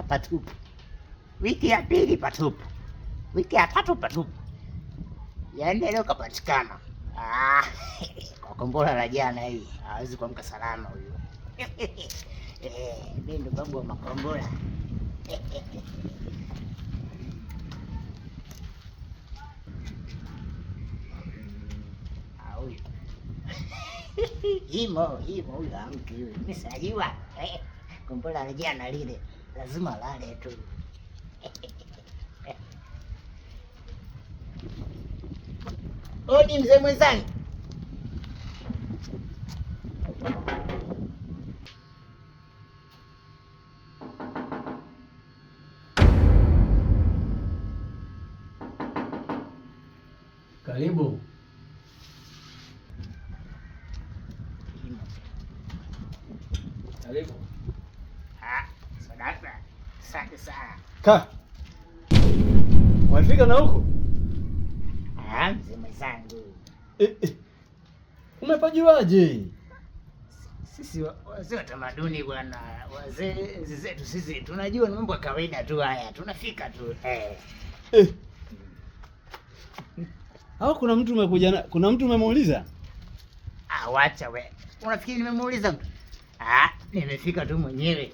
patupu, wiki ya pili patupu, wiki ya tatu patupu, ya nne leo kapatikana. Kwa kombora la jana hii hawezi kuamka salama huyo. Mimi ndo babu wa makombora. Himo huyo amki huyo. Nimesajua. Kombora la jana lile lazima lale tu. Odi mzee mwenzangu. Karibu. Karibu. Sadaka. Asante sana. Ka. Wafika na huko? Mzee mwenzangu. Umepajiwaje? Sisi wazee wa tamaduni bwana, wazee zetu sisi tunajua ni mambo ya kawaida tu haya, tunafika tu. Au kuna mtu umekuja na kuna mtu umemuuliza? Wacha we. Unafikiri nimemuuliza mtu? Nimefika tu mwenyewe.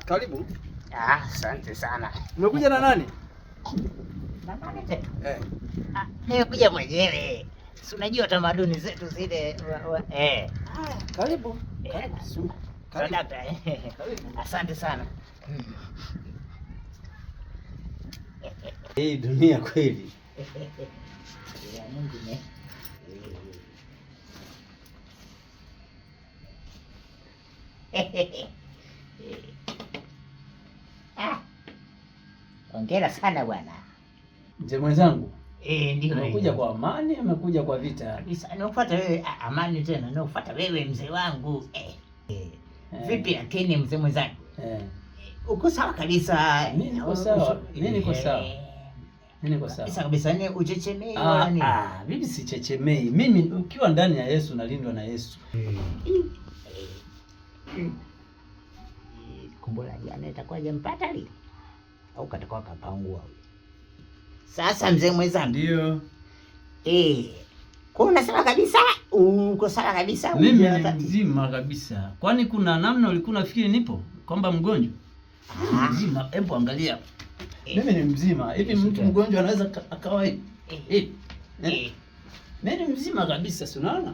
Karibu. Asante sana. Umekuja na nani? Na nani tena? Nimekuja mwenyewe. Si unajua tamaduni zetu zile Karibu. Sadaka. Asante sana. Hii dunia kweli. Ya Mungu ne. Hongera sana bwana. Mzee mwenzangu. Ndio. Umekuja kwa amani, umekuja kwa vita? Kabisa. Nakufuata wewe amani tena. Nakufuata wewe mzee wangu. Vipi lakini mzee mwenzangu? Uko sawa kabisa? Mimi niko sawa. Kabisa kabisa, ni uchechemei wala nini? Mimi si chechemei. Mimi ukiwa ndani ya Yesu nalindwa na Yesu. Kombora jana itakuwa jampata lile au katakuwa kapangua. Sasa mzee mwenzangu. Ndio. Kwa unasema kabisa uko sawa kabisa? Mimi ni mzima kabisa. Kwani kuna namna ulikuwa unafikiri nipo kwamba mgonjwa? Mzima, hebu angalia. Mimi ni mzima. Hivi mtu mgonjwa anaweza akawa hivi? Mimi ni mzima kabisa, si unaona?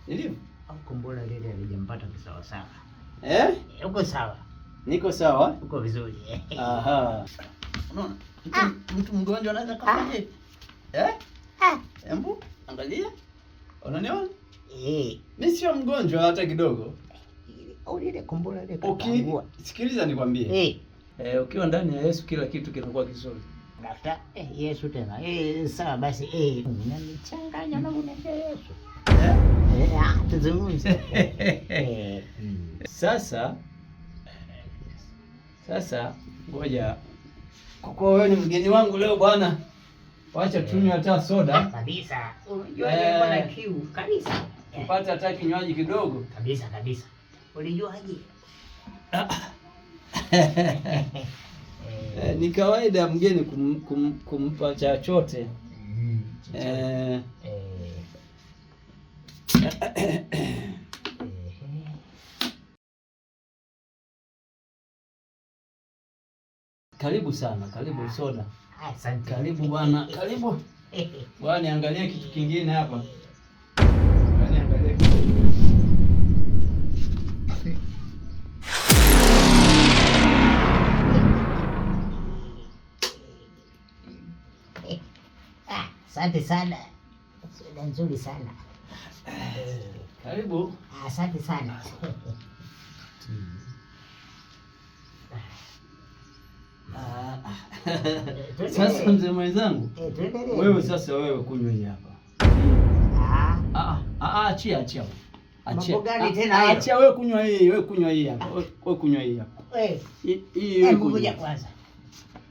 Nilivyo. Au kombora lile alijampata kisawa sawa. Uko sawa? Niko sawa. Uko vizuri. Unaona? Mtu mgonjwa anaweza kafanya hivi. Hebu angalia. Unaniona? Mimi sio mgonjwa hata kidogo. Au lile kombora lile kapangua. Sikiliza nikwambie. Ukiwa ndani ya Yesu kila kitu kinakuwa kizuri. Daktari, Yesu tena. Sawa basi, unanichanganya na unaniambia Yesu. Tuzungumze. Sasa ngoja. Kwa kuwa wewe ni mgeni wangu leo bwana. Wacha tunywe hata soda. Kabisa. Unajua bwana kiu kabisa. Upate hata kinywaji kidogo. Kabisa. Ulijuaje? Ni kawaida ya mgeni kumpa chochote. Karibu sana, karibu soda. Asante. Karibu bwana, karibu. Bwana niangalie kitu kingine hapa. Asante sana. Soda nzuri sana. Karibu. Asante sana. Sasa mzee mwenzangu, wewe sasa kunywa hii hapa. Achia. Mambo gani tena hayo? Achia wewe kunywa hii, hapa. Wewe kunywa hii hapa. Hii ngoja kwanza.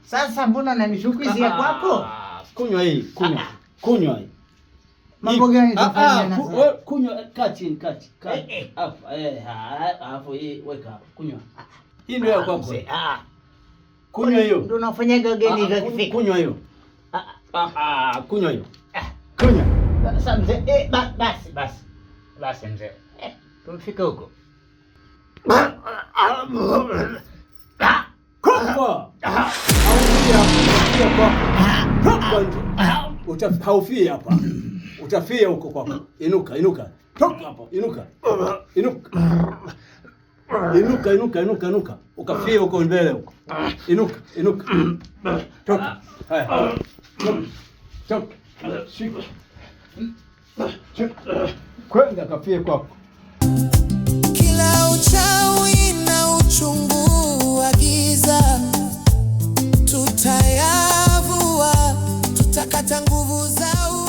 Sasa mbona unanishukizi ya kwako? Kunywa hii. Mambo gani tunafanya na wewe kunywa kati. Hapo hapo weka kunywa. Hii ndio yako kwako. Kunywa hiyo. Ndio unafanyaga gani ikifika? Kunywa hiyo. Kunywa hiyo. Kunywa. Sasa mzee, basi mzee. Tumefika huko. Kwa. Utahaufia hapa. Utafia huko kwako. Inuka. Toka hapo. Inuka. Ukafia huko mbele huko. Inuka. Toka. Haya. Toka. Shika. Kwenda kafie kwako. Kila uchawi na uchungu wa giza tutayavua, tutakata nguvu zao.